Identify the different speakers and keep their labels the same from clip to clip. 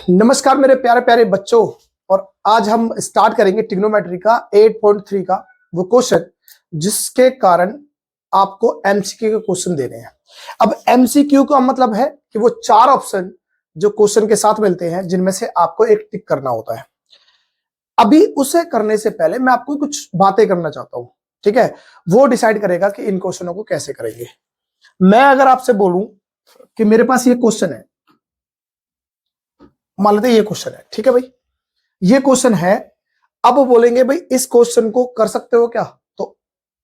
Speaker 1: नमस्कार मेरे प्यारे प्यारे बच्चों। और आज हम स्टार्ट करेंगे ट्रिग्नोमेट्री का 8.3 का वो क्वेश्चन जिसके कारण आपको एमसीक्यू के क्वेश्चन देने हैं। अब एमसीक्यू का मतलब है कि वो चार ऑप्शन जो क्वेश्चन के साथ मिलते हैं जिनमें से आपको एक टिक करना होता है। अभी उसे करने से पहले मैं आपको कुछ बातें करना चाहता हूं, ठीक है। वो डिसाइड करेगा कि इन क्वेश्चनों को कैसे करेंगे। मैं अगर आपसे बोलूं कि मेरे पास ये क्वेश्चन है, मान लेते ये क्वेश्चन है, ठीक है भाई, ये क्वेश्चन है। अब बोलेंगे भाई इस क्वेश्चन को कर सकते हो क्या, तो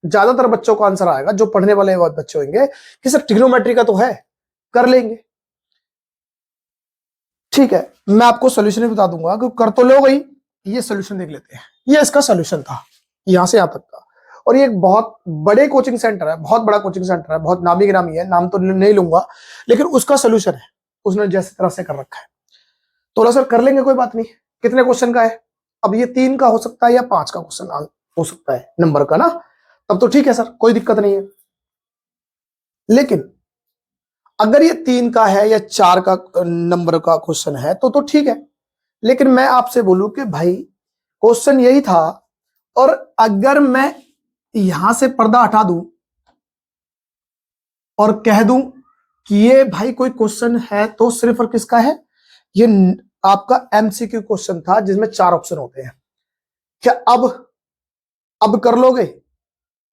Speaker 1: ज्यादातर बच्चों को आंसर आएगा, जो पढ़ने वाले बच्चे होंगे, कि सर ट्रिग्नोमेट्री का तो है, कर लेंगे। ठीक है, मैं आपको सोल्यूशन बता दूंगा कि कर तो लो भाई। ये सोल्यूशन देख लेते हैं। ये इसका सोल्यूशन था यहां से यहां तक का। और ये एक बहुत बड़े कोचिंग सेंटर है, बहुत बड़ा कोचिंग सेंटर है, बहुत नामी गिरामी है, नाम तो नहीं लूंगा, लेकिन उसका सोल्यूशन है, उसने जैसे तरह से कर रखा है। थोड़ा सर कर लेंगे, कोई बात नहीं। कितने क्वेश्चन का है? अब ये 3 का हो सकता है या 5 का क्वेश्चन हो सकता है नंबर का ना, तब तो ठीक है सर, कोई दिक्कत नहीं है। लेकिन अगर ये 3 का है या 4 का नंबर का क्वेश्चन है तो ठीक है। लेकिन मैं आपसे बोलूं कि भाई क्वेश्चन यही था, और अगर मैं यहां से पर्दा हटा दूं और कह दूं कि ये भाई कोई क्वेश्चन है, तो सिर्फ और किसका है? ये आपका एमसीक्यू क्वेश्चन था जिसमें 4 ऑप्शन होते हैं। क्या अब कर लोगे?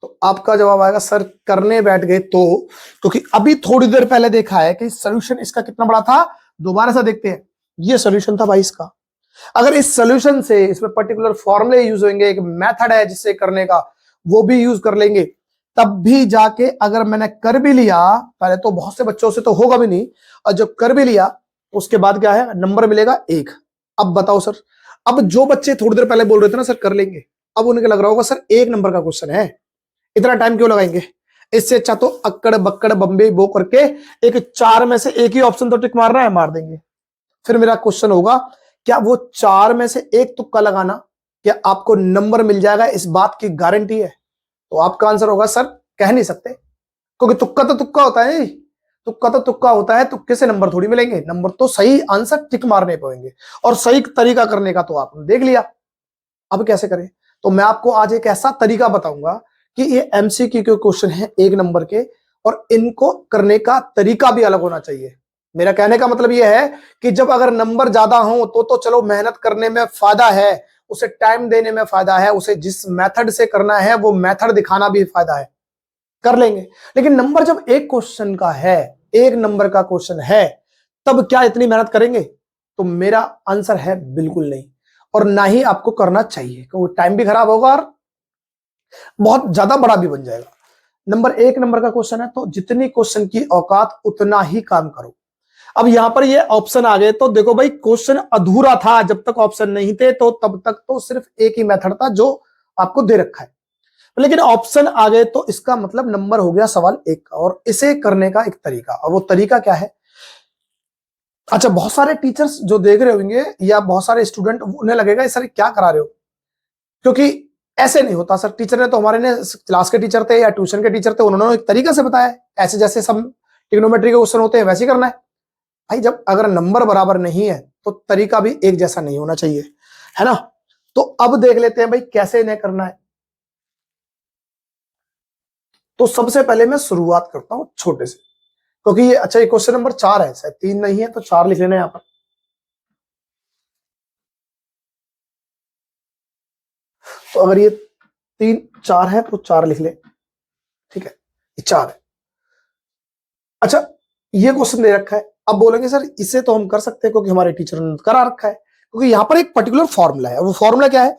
Speaker 1: तो आपका जवाब आएगा सर करने बैठ गए तो, क्योंकि अभी थोड़ी देर पहले देखा है कि सॉल्यूशन इसका कितना बड़ा था। दोबारा से देखते हैं। ये सॉल्यूशन था भाई इसका। अगर इस सॉल्यूशन से इसमें पर्टिकुलर फॉर्मूले यूज होंगे, एक मेथड है जिससे करने का, वो भी यूज कर लेंगे, तब भी जाके अगर मैंने कर भी लिया, पहले तो बहुत से बच्चों से तो होगा भी नहीं, और जब कर भी लिया उसके बाद क्या है, नंबर मिलेगा 1। अब बताओ सर, अब जो बच्चे थोड़ी देर पहले बोल रहे थे ना सर कर लेंगे, अब उन्हें लग रहा होगा सर 1 नंबर का क्वेश्चन है, इतना टाइम क्यों लगाएंगे? इससे अच्छा तो अक्कड़ बक्कड़ बम्बे बो करके एक 4 में से एक ही ऑप्शन तो टिक मारना है, मार देंगे। फिर मेरा क्वेश्चन होगा, क्या वो 4 में से एक तुक्का लगाना, क्या आपको नंबर मिल जाएगा, इस बात की गारंटी है? तो आपका आंसर होगा सर कह नहीं सकते, क्योंकि तुक्का तो तुक्का होता है, तुक्का तो तुक्का होता है, तुक्के से नंबर थोड़ी मिलेंगे। नंबर तो सही आंसर टिक मारने पाएंगे, और सही तरीका करने का तो आपने देख लिया। अब कैसे करें? तो मैं आपको आज एक ऐसा तरीका बताऊंगा कि ये एमसीक्यू के क्वेश्चन है 1 नंबर के, और इनको करने का तरीका भी अलग होना चाहिए। मेरा कहने का मतलब यह है कि जब अगर नंबर ज्यादा हो तो चलो मेहनत करने में फायदा है, उसे टाइम देने में फायदा है, उसे जिस मेथड से करना है वो मेथड दिखाना भी फायदा है, कर लेंगे। लेकिन नंबर जब एक क्वेश्चन का है, 1 नंबर का क्वेश्चन है, तब क्या इतनी मेहनत करेंगे? तो मेरा आंसर है बिल्कुल नहीं, और ना ही आपको करना चाहिए, क्योंकि टाइम भी खराब होगा और बहुत ज्यादा बड़ा भी बन जाएगा। नंबर 1 नंबर का क्वेश्चन है, तो जितनी क्वेश्चन की औकात उतना ही काम करो। अब यहां पर ये ऑप्शन आ गए, तो देखो भाई क्वेश्चन अधूरा था जब तक ऑप्शन नहीं थे, तो तब तक तो सिर्फ एक ही मेथड था जो आपको दे रखा है। लेकिन ऑप्शन आ गए तो इसका मतलब नंबर हो गया सवाल 1 का, और इसे करने का एक तरीका, और वो तरीका क्या है? अच्छा, बहुत सारे टीचर्स जो देख रहे होंगे या बहुत सारे स्टूडेंट, उन्हें लगेगा सर क्या करा रहे हो, क्योंकि ऐसे नहीं होता सर। टीचर ने तो हमारे ने क्लास के टीचर थे या ट्यूशन के टीचर थे, उन्होंने एक तरीका से बताया, ऐसे जैसे सब ट्रिग्नोमेट्री के क्वेश्चन होते हैं वैसे ही करना है भाई। जब अगर नंबर बराबर नहीं है तो तरीका भी एक जैसा नहीं होना चाहिए, है ना। तो अब देख लेते हैं भाई कैसे इन्हें करना है। तो सबसे पहले मैं शुरुआत करता हूं छोटे से, क्योंकि ये अच्छा, ये क्वेश्चन नंबर 4 है, शायद 3 नहीं है, तो 4 लिख लेना यहां पर। तो अगर ये 3 4 है तो 4 लिख ले, ठीक है, ये 4 है। अच्छा, ये क्वेश्चन दे रखा है। अब बोलेंगे सर इसे तो हम कर सकते हैं क्योंकि हमारे टीचर ने करा रखा है, क्योंकि यहां पर एक पर्टिकुलर फॉर्मूला है। वो फॉर्मूला क्या है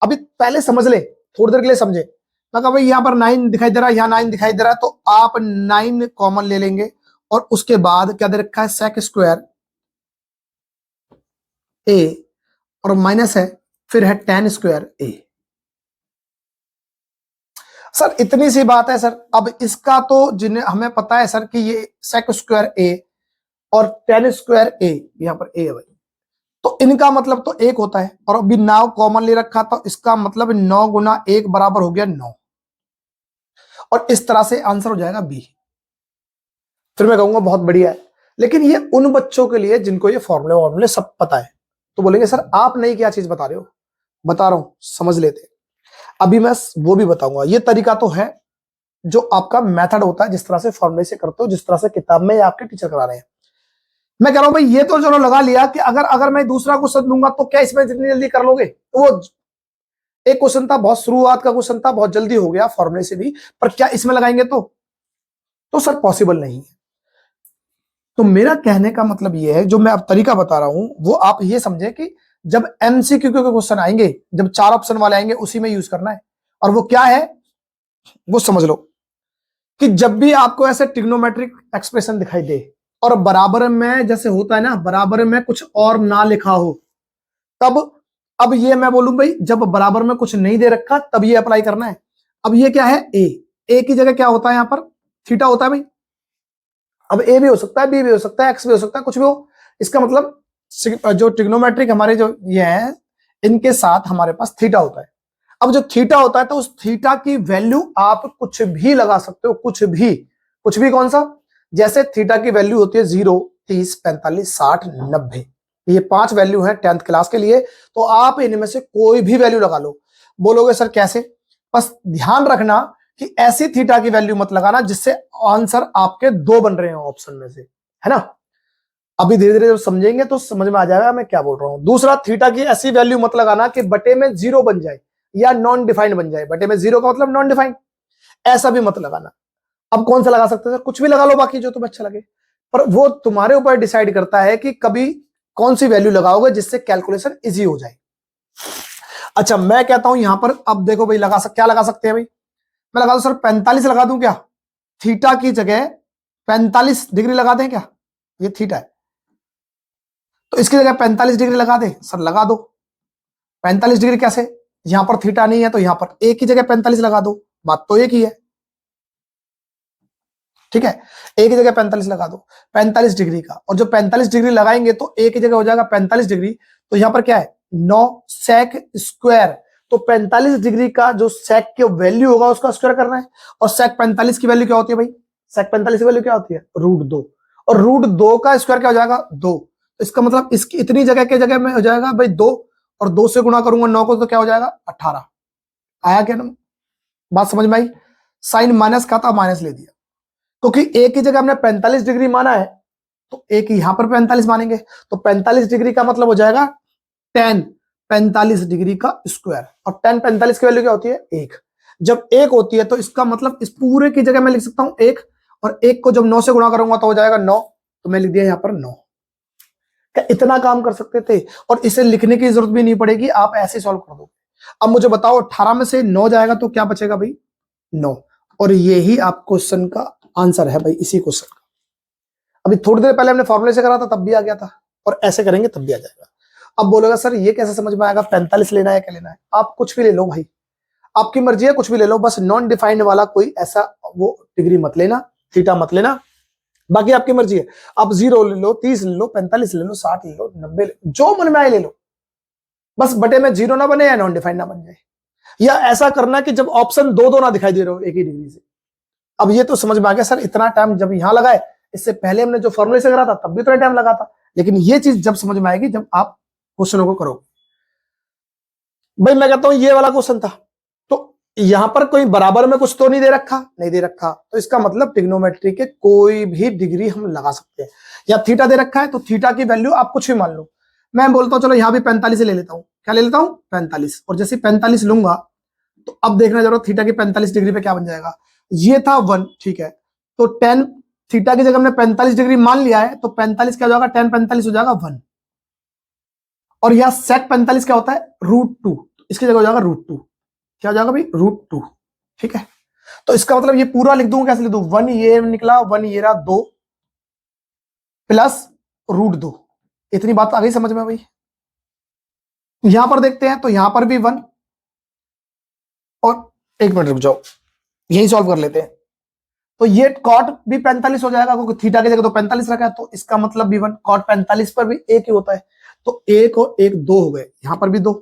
Speaker 1: अभी पहले समझ ले, थोड़ी देर के लिए समझे। मैं कहा भाई यहां पर 9 दिखाई दे रहा है, यहां 9 दिखाई दे रहा है, तो आप 9 कॉमन ले लेंगे, और उसके बाद क्या दे रखा है, सेक स्क्वायर ए, और माइनस है, फिर है टेन स्क्वायर ए। सर इतनी सी बात है सर। अब इसका तो जिन्हें हमें पता है सर कि ये सेक स्क्वायर ए और टेन स्क्वायर ए, यहां पर ए है भाई, तो इनका मतलब तो 1 होता है, और अभी 9 कॉमन ले रखा, तो इसका मतलब 9 गुना 1 बराबर हो गया 9, और इस तरह से आंसर हो जाएगा बी। फिर मैं कहूंगा बहुत बढ़िया है, लेकिन ये उन बच्चों के लिए जिनको ये फॉर्मूले सब पता है। तो बोलेंगे सर आप नई क्या चीज बता रहे हो? बता रहा हूं, समझ लेते। अभी मैं वो भी बताऊंगा। ये तरीका तो है जो आपका मेथड होता है, जिस तरह से फॉर्मूले से करते हो, जिस तरह से किताब में या आपके टीचर करा रहे हैं। मैं कह रहा हूं भाई ये तो चलो लगा लिया कि अगर अगर मैं दूसरा क्वेश्चन दूंगा तो क्या इसमें जितनी जल्दी कर लोगे? तो वो एक क्वेश्चन था, बहुत शुरुआत का क्वेश्चन था, बहुत जल्दी हो गया फॉर्मूले से भी, पर क्या इसमें लगाएंगे तो सर पॉसिबल नहीं है। तो मेरा कहने का मतलब ये है, जो मैं अब तरीका बता रहा हूं वो आप ये समझे कि जब एमसीक्यू के क्वेश्चन आएंगे, जब 4 ऑप्शन वाले आएंगे, उसी में यूज करना है। और वो क्या है वो समझ लो कि जब भी आपको ऐसे ट्रिग्नोमेट्रिक एक्सप्रेशन दिखाई दे और बराबर में जैसे होता है ना, बराबर में कुछ और ना लिखा हो, तब अब ये मैं बोलूं भाई जब बराबर में कुछ नहीं दे रखा तब ये अप्लाई करना है। अब ये क्या है? ए की जगह क्या होता है यहां पर? थीटा होता है भाई। अब ए भी हो सकता है, बी भी हो सकता है, एक्स भी हो सकता है, कुछ भी हो। इसका मतलब जो ट्रिग्नोमेट्रिक हमारे जो ये है, इनके साथ हमारे पास थीटा होता है। अब जो थीटा होता है तो उस थीटा की वैल्यू आप कुछ भी लगा सकते हो, कुछ भी कौन सा? जैसे थीटा की वैल्यू होती है 0, 30, 45, 60, 90। ये 5 वैल्यू है 10th क्लास के लिए, तो आप इनमें से कोई भी वैल्यू लगा लो। बोलोगे सर कैसे? बस ध्यान रखना कि ऐसी थीटा की वैल्यू मत लगाना जिससे आंसर आपके 2 बन रहे हो ऑप्शन में से, है ना। अभी धीरे धीरे जब समझेंगे तो समझ में आ जाएगा मैं क्या बोल रहा हूं। दूसरा, थीटा की ऐसी वैल्यू मत लगाना कि बटे में 0 बन जाए या नॉन डिफाइंड बन जाए। बटे में 0 का मतलब नॉन डिफाइंड, ऐसा भी मत लगाना। अब कौन सा लगा सकते हैं सर? कुछ भी लगा लो, बाकी जो तुम्हें अच्छा लगे, पर वो तुम्हारे ऊपर डिसाइड करता है कि कभी कौन सी वैल्यू लगाओगे जिससे कैलकुलेशन इजी हो जाए। अच्छा, मैं कहता हूं यहां पर अब देखो भाई, क्या लगा सकते हैं भाई? मैं लगा दूं सर 45 लगा दूं क्या? थीटा की जगह 45 डिग्री लगा दें क्या? ये थीटा है तो इसकी जगह 45 डिग्री लगा दें? सर लगा दो। 45 डिग्री कैसे? यहां पर थीटा नहीं है तो यहां पर ए की जगह 45 लगा दो, बात तो एक ही है। ठीक है, ए की जगह 45 लगा दो 45 डिग्री का, और जो 45 डिग्री लगाएंगे तो ए की जगह हो जाएगा 45 डिग्री, तो यहां पर क्या है 9 सेक स्क्वायर। तो 45 डिग्री का जो सेक की वैल्यू होगा उसका स्क्वायर करना है। और सेक 45 की वैल्यू क्या होती है भाई? सेक 45 की वैल्यू क्या होती है? √2। और √2 का स्क्वायर क्या हो जाएगा? 2। तो इसका मतलब इसकी इतनी जगह के जगह में हो जाएगा भाई 2, और 2 से गुणा करूंगा 9 को तो क्या हो जाएगा? 18। आया क्या ना? बात समझ में आई? साइन माइनस का था, माइनस ले दिया, क्योंकि ए की जगह हमने 45 डिग्री माना है तो ए की यहां पर 45 मानेंगे, तो 45 डिग्री का मतलब हो जाएगा 10 45 डिग्री का स्क्वायर। और 10 45 की वैल्यू क्या होती है? 1। जब 1 होती है तो इसका मतलब इस पूरे की जगह मैं लिख सकता हूं 1, और 1 को जब 9 से गुणा करूंगा तो हो जाएगा 9, तो मैं लिख दिया यहां पर 9। क्या इतना काम कर सकते थे? और इसे लिखने की जरूरत भी नहीं पड़ेगी, आप ऐसे सॉल्व कर दो। अब मुझे बताओ 18 में से 9 जाएगा तो क्या बचेगा भाई? 9। और यही आप क्वेश्चन का आंसर है भाई, इसी क्वेश्चन का। अभी थोड़ी देर पहले हमने फॉर्मूले से करा था तब भी आ गया था, और ऐसे करेंगे तब भी आ जाएगा। अब बोलेगा सर ये कैसे समझ में आएगा? 45 लेना है क्या लेना है? आप कुछ भी ले लो भाई, आपकी मर्जी है, कुछ भी ले लो, बस नॉन डिफाइंड वाला कोई ऐसा वो डिग्री मत लेना, थीटा मत लेना। बाकी आपकी मर्जी है, आप 0 ले लो, 30 ले लो, 45 ले लो, 60 ले लो, 90 जो मन में आए ले लो, बस बटे में 0 ना बने या नॉन डिफाइंड ना बन जाए। या ऐसा करना कि जब ऑप्शन दो ना दिखाई दे रहे हो एक ही डिग्री से। अब ये तो समझ में आ गया सर, इतना टाइम जब यहां लगाए, इससे पहले हमने जो फॉर्मूले से करा था तब भी इतना टाइम लगा था, लेकिन ये चीज जब समझ में आएगी जब आप क्वेश्चनों को करोगे। भाई मैं कहता हूं ये वाला क्वेश्चन था, तो यहां पर कोई बराबर में कुछ तो नहीं दे रखा, नहीं दे रखा, तो इसका मतलब ट्रिग्नोमेट्री के कोई भी डिग्री हम लगा सकते हैं। या थीटा दे रखा है तो थीटा की वैल्यू आप कुछ भी मान लो। मैं बोलता हूं चलो यहां भी 45 ले लेता हूं, क्या ले लेता हूं? 45। और जैसे 45 लूंगा तो अब देखना जरूर थीटा की 45 डिग्री पे क्या बन जाएगा। ये था 1, ठीक है, तो 10 थीटा की जगह हमने 45 डिग्री मान लिया है, तो 45 क्या हो जाएगा? 10 45 हो जाएगा 1। और यहां सेक 45 क्या होता है? √2, इसकी जगह हो जाएगा √2। क्या हो जाएगा भाई? √2। ठीक है, तो इसका मतलब ये पूरा लिख दूंगा, कैसे लिख दूं? 1 ये निकला, 1 ये रहा 2 प्लस √2। इतनी बात आ गई समझ में भाई? यहां पर देखते हैं तो यहां पर भी 1, और एक मिनट रुक जाओ, यही सॉल्व कर लेते हैं। तो ये कॉट भी 45 हो जाएगा, क्योंकि थीटा की जगह तो 45 रखा है, तो इसका मतलब भी 1। कॉट 45 पर भी एक ही होता है, तो एक और एक 2 हो गए, यहां पर भी 2।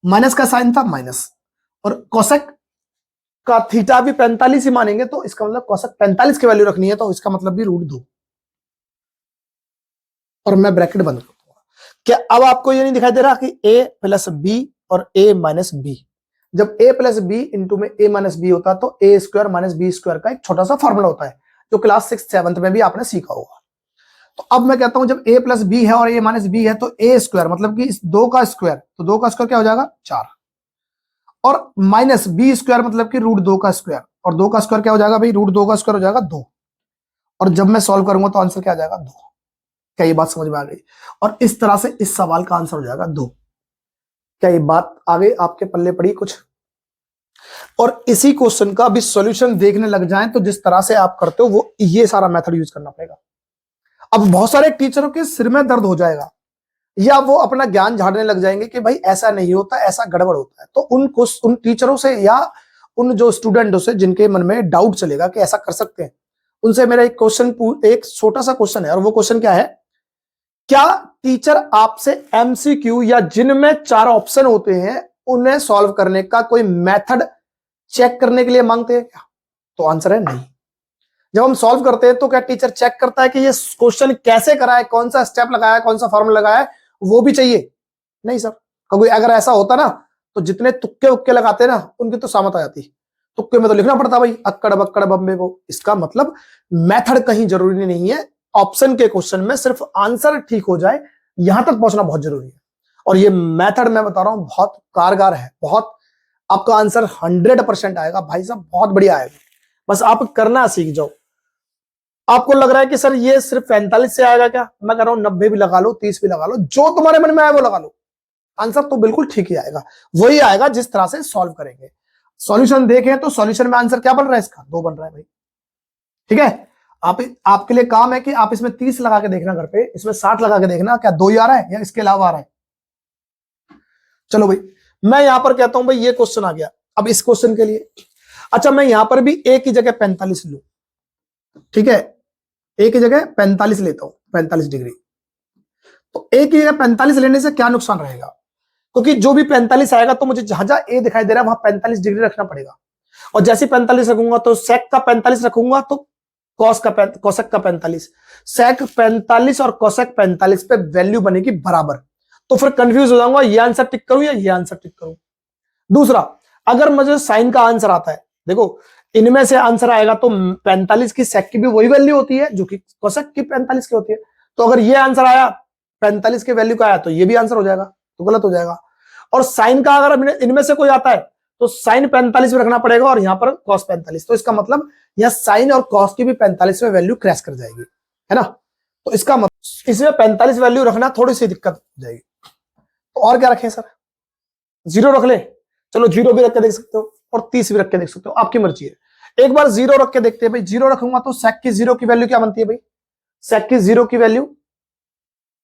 Speaker 1: माइनस का साइन था, माइनस। और कोसेक का थीटा भी 45 ही मानेंगे, तो इसका मतलब कोसेक 45 की वैल्यू रखनी है, तो इसका मतलब भी √2। और मैं ब्रैकेट बंद कर दूंगा। क्या अब आपको ये नहीं दिखाई दे रहा कि a प्लस बी और a माइनस बी, जब a प्लस बी इंटू में a माइनस बी होता है तो a square minus B square का एक छोटा सा फॉर्मूला होता है जो क्लास 6th 7th में भी आपने सीखा होगा। तो अब मैं कहता हूं जब a प्लस बी है और a माइनस बी है तो a स्क्वायर मतलब कि इस दो का स्क्वायर, तो दो का स्क्वायर क्या हो जाएगा 4, और माइनस बी स्क्वायर मतलब कि रूट 2 का स्क्वायर, और 2 का स्क्वायर क्या हो जाएगा भाई, रूट 2 का स्क्वायर हो जाएगा 2, और जब मैं सॉल्व करूंगा तो आंसर क्या आ जाएगा 2। क्या ये बात समझ में आ गई? और इस तरह से इस सवाल का आंसर हो जाएगा 2। क्या ये बात आगे आपके पल्ले पड़ी कुछ? और इसी क्वेश्चन का अभी सॉल्यूशन देखने लग जाएं तो जिस तरह से आप करते हो वो ये सारा मेथड यूज करना पड़ेगा। अब बहुत सारे टीचरों के सिर में दर्द हो जाएगा या वो अपना ज्ञान झाड़ने लग जाएंगे कि भाई ऐसा नहीं होता, ऐसा गड़बड़ होता है। तो उन टीचरों से या उन जो स्टूडेंटों से जिनके मन में डाउट चलेगा कि ऐसा कर सकते हैं, उनसे मेरा एक क्वेश्चन, एक छोटा सा क्वेश्चन है, और वो क्वेश्चन क्या है, क्या टीचर आपसे एमसीक्यू या जिनमें 4 ऑप्शन होते हैं उन्हें सॉल्व करने का कोई मेथड चेक करने के लिए मांगते हैं क्या? तो आंसर है नहीं। जब हम सॉल्व करते हैं तो क्या टीचर चेक करता है कि ये क्वेश्चन कैसे करा है, कौन सा स्टेप लगाया, कौन सा फॉर्मूला लगाया है, वो भी चाहिए? नहीं सर। क्योंकि अगर ऐसा होता ना तो जितने तुक्के उक्के लगाते ना उनकी तो सामत आ जाती। तुक्के में तो लिखना पड़ता भाई अक्कड़ बक्कड़ बम्बे को। इसका मतलब मेथड कहीं जरूरी नहीं है, ऑप्शन के क्वेश्चन में सिर्फ आंसर ठीक हो जाए यहां तक पहुंचना बहुत जरूरी है। और ये मेथड मैं बता रहा हूं बहुत कारगर है, बहुत आपका आंसर 100% आएगा भाई साहब, बहुत बढ़िया आएगा। बस आप करना सीख जाओ। आपको लग रहा है कि सर ये सिर्फ 45 से आएगा क्या? मैं कह रहा हूं 90 भी लगा लो, 30 भी लगा लो, जो तुम्हारे मन में आए वो लगा लो, आंसर तो बिल्कुल ठीक ही आएगा। वही आएगा जिस तरह से सॉल्व करेंगे। सॉल्यूशन देखें तो सॉल्यूशन में आंसर क्या बन रहा है, इसका 2 बन रहा है भाई। ठीक है, आपके लिए काम है कि आप इसमें 30 लगा के देखना घर पे, इसमें 60 लगा के देखना क्या 2 ही आ रहा है या इसके अलावा आ रहा है। चलो भाई, मैं यहां पर कहता हूं भाई ये क्वेश्चन आ गया। अब इस क्वेश्चन के लिए अच्छा मैं यहां पर भी ए की जगह 45 लू। ठीक है, ए की जगह 45 लेता हूं, 45 डिग्री। तो ए की जगह 45 लेने से क्या नुकसान रहेगा, क्योंकि जो भी 45 आएगा तो मुझे जहां जहां ए दिखाई दे रहा है वहां 45 डिग्री रखना पड़ेगा। और जैसे 45 रखूंगा तो सेक का 45 रखूंगा तो कोसेक का 45, सेक 45 और कोसेक 45 पे वैल्यू बनेगी बराबर। तो फिर कंफ्यूज हो जाऊंगा ये आंसर टिक करूं या ये आंसर टिक करूं। दूसरा, अगर मुझे साइन का आंसर आता है, देखो इनमें से आंसर आएगा तो 45 की सेक की भी वही वैल्यू होती है जो कि कोसेक की 45 की होती है। तो अगर ये आंसर आया 45 के वैल्यू का आया तो ये भी आंसर हो जाएगा, तो गलत हो जाएगा। और साइन का अगर इनमें से कोई आता है तो साइन 45 में रखना पड़ेगा और यहां पर कॉस 45। तो इसका मतलब यह साइन और कॉस की भी 45 में वैल्यू क्रैश कर जाएगी, है ना। तो इसका मतलब इसमें 45 वैल्यू रखना थोड़ी सी दिक्कत हो जाएगी। तो और क्या रखें सर, 0 रख ले, चलो 0 भी रख के देख सकते हो और 30 भी रख के देख सकते हो, आपकी मर्जी है। एक बार 0 रख के देखते हैं भाई। 0 रखूंगा तो सेक की 0 की वैल्यू क्या बनती है भाई, सेक की 0 की वैल्यू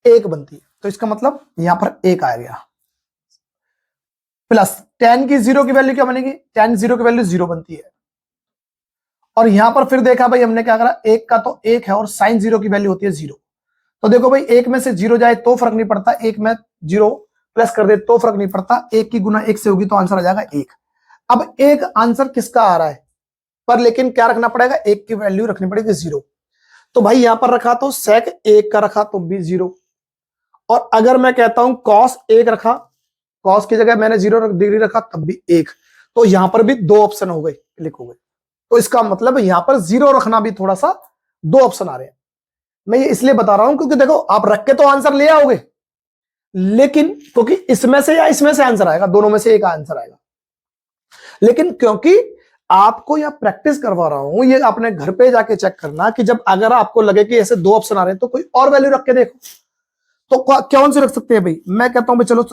Speaker 1: 1 बनती है। तो इसका मतलब यहां पर 1 आ गया। प्लस tan की 0 की वैल्यू क्या बनेगी, tan 0 की वैल्यू 0 बनती है। और यहां पर फिर देखा भाई हमने क्या करा, 1 का तो 1 है और साइन 0 की वैल्यू होती है 0। तो देखो भाई 1 में से 0 जाए तो फर्क नहीं पड़ता, 1 में 0 प्लस कर दे तो फर्क नहीं पड़ता, 1 की गुना 1 से होगी तो आंसर आ जाएगा 1। अब एक आंसर किसका आ रहा है पर, लेकिन क्या रखना पड़ेगा, 1 की वैल्यू रखनी पड़ेगी 0। तो भाई यहां पर रखा तो सेक 1 का रखा तो भी 0। और अगर मैं कहता हूं कॉस 1 रखा, कॉस की जगह मैंने 0 डिग्री रखा तब भी 1। तो यहां पर भी 2 ऑप्शन हो गए, क्लिक हो गए। तो इसका मतलब यहां पर 0 रखना भी थोड़ा सा 2 ऑप्शन आ रहे हैं। मैं ये इसलिए बता रहा हूं क्योंकि देखो आप रख के तो आंसर ले आओगे, लेकिन क्योंकि इसमें से या इसमें से आंसर आएगा, दोनों में से एक आंसर आएगा। लेकिन क्योंकि आपको यह प्रैक्टिस करवा रहा हूं, ये अपने घर पे जाके चेक करना कि जब अगर आपको लगे कि ऐसे 2 ऑप्शन आ रहे हैं तो कोई और वैल्यू रख के देखो। तो कौन से रख सकते हैं भाई, मैं कहता हूं भाई चलो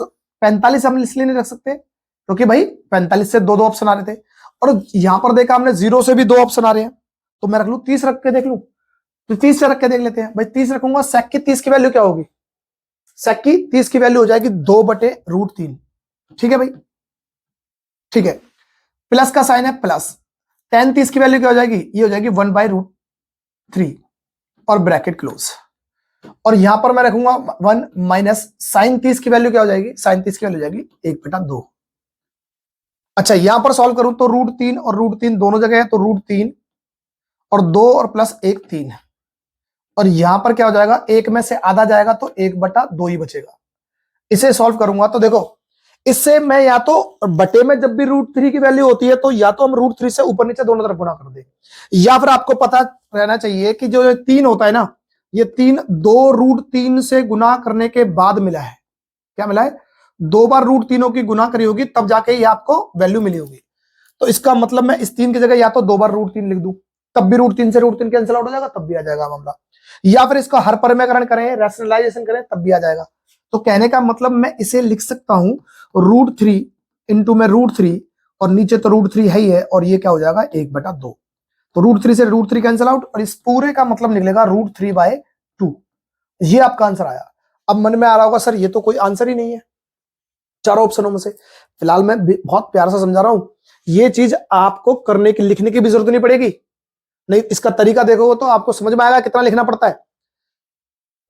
Speaker 1: 45 हम इसलिए नहीं रख सकते क्योंकि भाई 45 से 2 ऑप्शन आ रहे थे, और यहां पर देखा हमने 0 से भी 2 ऑप्शन आ रहे हैं। तो मैं रख लू 30 रख के देख लू, तो 30 से रख के देख लेते हैं भाई। 30 रखूंगा, सेक की 30 की वैल्यू क्या होगी, सेक की 30 की वैल्यू हो जाएगी 2/√3। ठीक है भाई, ठीक है। प्लस का साइन है प्लस, tan 30 की वैल्यू क्या हो जाएगी, ये हो जाएगी 1/√3 और ब्रैकेट क्लोज। और यहां पर मैं रखूंगा 1 माइनस साइन 30 की वैल्यू क्या हो जाएगी, साइन 30 की वैल्यू हो जाएगी 1/2। अच्छा यहां पर सॉल्व करूं तो √3 और √3 दोनों जगह है, तो √3 और 2 और प्लस 1 3, और यहां पर क्या हो जाएगा, एक में से आधा जाएगा तो 1/2 ही बचेगा। इसे सॉल्व करूंगा तो देखो, इससे मैं या तो बटे में जब भी √3 की वैल्यू होती है तो या तो हम √3 से ऊपर नीचे दोनों तरफ गुणा कर दे, या फिर आपको पता रहना चाहिए कि जो 3 होता है ना, ये 3 2 √3 से गुना करने के बाद मिला है। क्या मिला है? 2 बार √3 की गुना करी होगी तब जाके ये आपको वैल्यू मिली होगी। तो इसका मतलब मैं इस 3 की जगह या तो 2 बार √3 लिख दूं, तब भी √3 से √3 कैंसिल आउट हो जाएगा, तब भी आ जाएगा मामला। या फिर इसका हर परमेकरण करें, रैशनलाइजेशन करें, तब भी आ जाएगा। तो कहने का मतलब मैं इसे लिख सकता हूं √3 इंटू में √3, और नीचे तो √3 है ही है, और ये क्या हो जाएगा 1/2। तो √3 से √3 कैंसिल आउट, और इस पूरे का मतलब निकलेगा √3/2। ये आपका आंसर आया। अब मन में आ रहा होगा सर ये तो कोई आंसर ही नहीं है चारों ऑप्शनों में से। फिलहाल मैं बहुत प्यार से समझा रहा हूं, ये चीज आपको करने की, लिखने की भी जरूरत नहीं पड़ेगी। नहीं, इसका तरीका देखोगे तो आपको समझ में आएगा कितना लिखना पड़ता है।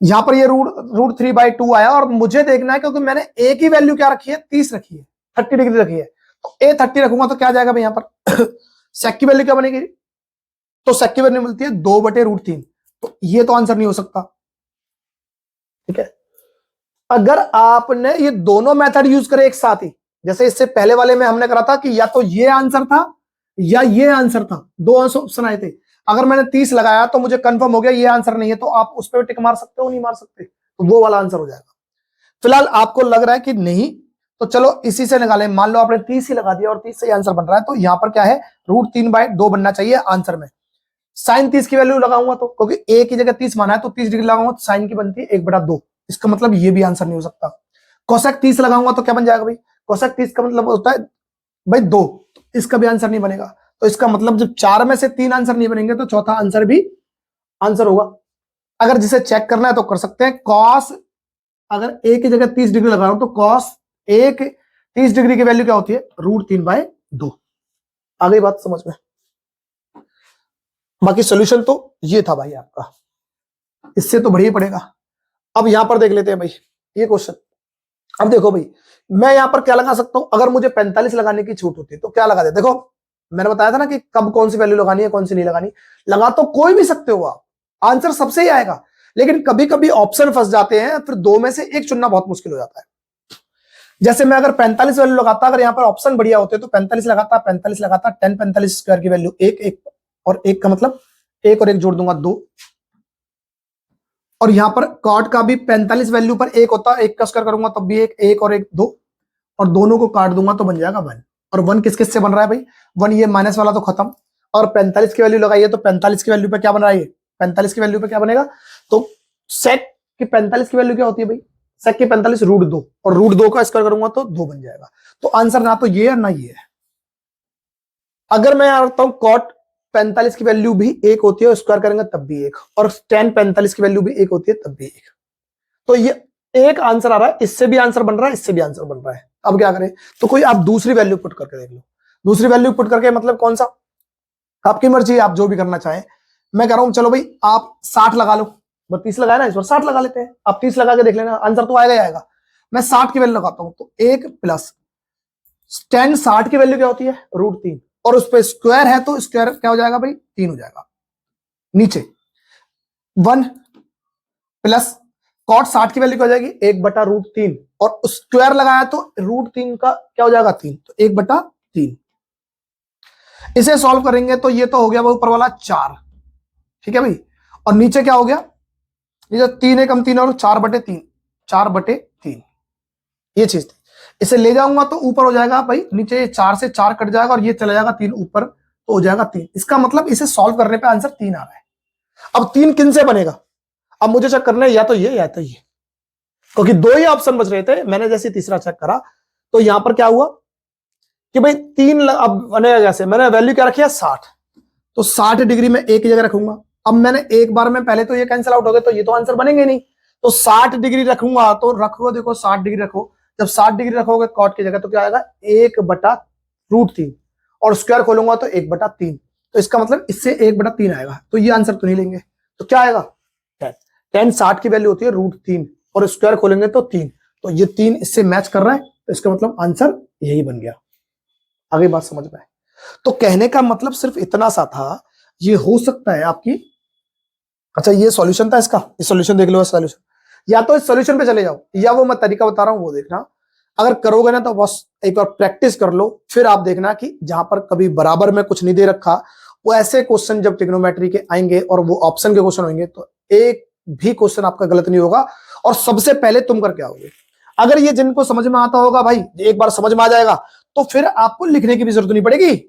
Speaker 1: यहां पर ये √3/2 आया, और मुझे देखना है क्योंकि मैंने ए की वैल्यू क्या रखी है, 30 रखी है, 30 डिग्री रखी है, तो ए 30 रखूंगा तो क्या जाएगा भाई यहां पर सेक की वैल्यू क्या बनेगी, तो सेक की वैल्यू मिलती है 2/√3। तो ये तो आंसर नहीं हो सकता। ठीक है, अगर आपने ये दोनों मेथड यूज करे एक साथ ही, जैसे इससे पहले वाले में हमने करा था कि या तो ये आंसर था या ये आंसर था, 2 ऑप्शन आए थे। अगर मैंने 30 लगाया तो मुझे कंफर्म हो गया ये आंसर नहीं है, तो आप उस पर टिक मार सकते हो, नहीं मार सकते, तो वो वाला आंसर हो जाएगा। फिलहाल आपको लग रहा है कि नहीं, तो चलो इसी से निकालें। मान लो आपने 30 ही लगा दिया और 30 से आंसर बन रहा है, तो यहां पर क्या है, √3/2 बनना चाहिए आंसर में। साइन 30 की वैल्यू लगाऊंगा तो, क्योंकि ए की जगह 30 माना है तो 30 डिग्री लगाऊंगा तो साइन की बनती है 1/2। इसका मतलब ये भी आंसर नहीं हो सकता। कोसेक 30 लगाऊंगा तो क्या बन जाएगा भाई, कोसेक 30 का मतलब होता है भाई 2, इसका भी आंसर नहीं बनेगा। तो इसका मतलब जब 4 में से 3 आंसर नहीं बनेंगे तो चौथा आंसर भी आंसर होगा। अगर जिसे चेक करना है तो कर सकते हैं, कॉस, अगर ए की जगह 30 डिग्री लगा रहा हूं तो कॉस 30 डिग्री की वैल्यू क्या होती है, √3/2। आ गई बात समझ में? बाकी सोल्यूशन तो ये था भाई आपका, इससे तो बढ़िया पड़ेगा। अब यहां पर देख लेते हैं भाई ये क्वेश्चन। अब देखो भाई, मैं यहां पर क्या लगा सकता हूं, अगर मुझे 45 लगाने की छूट होती तो क्या लगा दे। देखो मैंने बताया था ना कि कब कौन सी वैल्यू लगानी है, कौन सी नहीं लगानी। लगा तो कोई भी सकते हो आप, आंसर सबसे ही आएगा, लेकिन कभी कभी ऑप्शन फंस जाते हैं, फिर 2 में से एक चुनना बहुत मुश्किल हो जाता है। जैसे मैं अगर 45 वैल्यू लगाता, अगर यहां पर ऑप्शन बढ़िया होते तो 45 लगाता, 45 लगाता, 10 45 स्क्वायर की वैल्यू 1 और 1 का मतलब 1 और 1 जोड़ दूंगा 2, और यहां पर कॉट का भी 45 वैल्यू पर 1 होता, 1 का स्क्वायर करूंगा तब भी 1 और 1 2, और दोनों को काट दूंगा तो बन जाएगा 1। और 1 किस किस से बन रहा है भाई, 1 ये माइनस वाला तो खत्म, और 45 की वैल्यू लगाइए तो 45 की वैल्यू पे क्या बन रहा है, 45 की वैल्यू पे क्या बनेगा, तो सेक की 45 की वैल्यू क्या होती है भाई, सेक की 45 √2, और √2 का स्क्वायर करूंगा तो 2 बन जाएगा। तो आंसर ना तो ये है ना ये है। अगर मैं आता हूं कॉट 45 की वैल्यू भी 1 होती है, स्क्वायर करेंगे तब भी 1, और tan 45 की वैल्यू भी 1 होती है तब भी 1। तो ये एक आंसर आ रहा है, इससे भी आंसर बन रहा है, इससे भी आंसर बन रहा है। अब क्या करें, तो कोई आप दूसरी वैल्यू पुट करके देख लो। दूसरी वैल्यू पुट करके मतलब कौन सा, आपकी मर्जी, आप जो भी करना चाहें। मैं कह रहा हूं चलो भाई आप 60 लगा लो, 32 लगाया ना, इस बार 60 लगा लेते हैं। आप 30 लगा के देख लेना, आंसर तो आएगा ही आएगा। मैं 60 की वैल्यू लगाता हूं तो 1 प्लस tan 60 की वैल्यू क्या होती है, √3, और उस पर स्क्वायर है तो स्क्वायर क्या हो जाएगा भाई, 3 हो जाएगा। नीचे 1 प्लस कॉट 60 की वैल्यू क्या हो जाएगी, 1/√3, और स्क्वायर लगाया तो √3 का क्या हो जाएगा 3, तो 1/3। इसे सॉल्व करेंगे तो ये तो हो गया वो ऊपर वाला 4, ठीक है भाई, और नीचे क्या हो गया, ये जो 3 1 3 और 4/3, 4/3 ये चीज थी। इसे ले जाऊंगा तो ऊपर हो जाएगा भाई, नीचे 4 से 4 कट जाएगा और ये चला जाएगा 3 ऊपर, तो हो जाएगा 3। इसका मतलब इसे सॉल्व करने पे आंसर 3 आ रहा है। अब 3 किन से बनेगा, अब मुझे चेक करना है या तो ये या तो ये, क्योंकि 2 ही ऑप्शन बच रहे थे। मैंने जैसे तीसरा चेक करा तो यहां पर क्या हुआ कि भाई 3 अब बनेगा कैसे, मैंने वैल्यू क्या रखी है 60, तो 60 डिग्री में एक जगह रखूंगा। अब मैंने एक बार में पहले तो ये कैंसिल आउट हो गए, तो ये तो आंसर बनेंगे नहीं, तो 60 डिग्री रखूंगा, तो रखो देखो 60 डिग्री रखो, जब 60 डिग्री रखोगे कॉट की जगह तो क्या आएगा 1/√3, और स्क्वायर खोलूंगा तो 1/3, तो इसका मतलब इससे 1/3 आएगा, तो ये आंसर तो नहीं लेंगे। तो क्या आएगा, tan 60 की वैल्यू होती है √3, और स्क्वायर खोलेंगे तो 3, तो ये 3 इससे मैच कर रहा है, तो इसका मतलब आंसर यही बन गया। आगे बात समझ में आए, तो कहने का मतलब सिर्फ इतना सा था, ये हो सकता है आपकी अच्छा ये सॉल्यूशन था इसका, इस सॉल्यूशन देख लो, सॉल्यूशन या तो इस सॉल्यूशन पे चले जाओ या वो मैं तरीका बता रहा हूं वो देखना। अगर करोगे ना तो बस एक बार प्रैक्टिस कर लो, फिर आप देखना कि जहां पर कभी बराबर में कुछ नहीं दे रखा, वो ऐसे क्वेश्चन जब ट्रिग्नोमेट्री के आएंगे और वो ऑप्शन के क्वेश्चन होंगे तो एक भी क्वेश्चन आपका गलत नहीं होगा और सबसे पहले तुम करके आओगे। अगर ये जिनको समझ में आता होगा भाई, एक बार समझ में आ जाएगा तो फिर आपको लिखने की भी जरूरत नहीं पड़ेगी।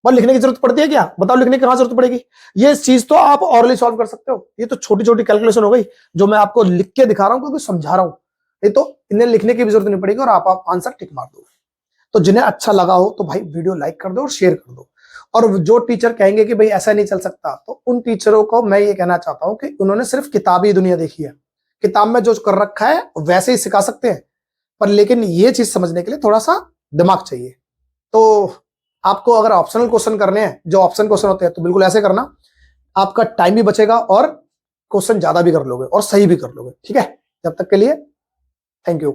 Speaker 1: और लिखने की जरूरत पड़ती है क्या, बताओ, लिखने की कहां जरूरत पड़ेगी। ये चीज तो आप ऑरली सॉल्व कर सकते हो, ये तो छोटी छोटी कैलकुलेशन हो गई जो मैं आपको लिख के दिखा रहा हूं क्योंकि समझा रहा हूं। ये तो इन्हें लिखने की भी जरूरत नहीं पड़ेगी और आप आंसर टिक मार दोगे। तो जिन्हें अच्छा लगा हो तो भाई वीडियो लाइक कर दो और शेयर कर दो। और जो टीचर कहेंगे कि भाई ऐसा नहीं चल सकता, तो उन टीचरों को मैं ये कहना चाहता हूं कि उन्होंने सिर्फ किताबी दुनिया देखी है, किताब में जो कर रखा है वैसे ही सिखा सकते हैं, पर लेकिन ये चीज समझने के लिए थोड़ा सा दिमाग चाहिए। तो आपको अगर ऑप्शनल क्वेश्चन करने हैं, जो ऑप्शन क्वेश्चन होते हैं, तो बिल्कुल ऐसे करना, आपका टाइम भी बचेगा और क्वेश्चन ज्यादा भी कर लोगे और सही भी कर लोगे। ठीक है, जब तक के लिए थैंक यू।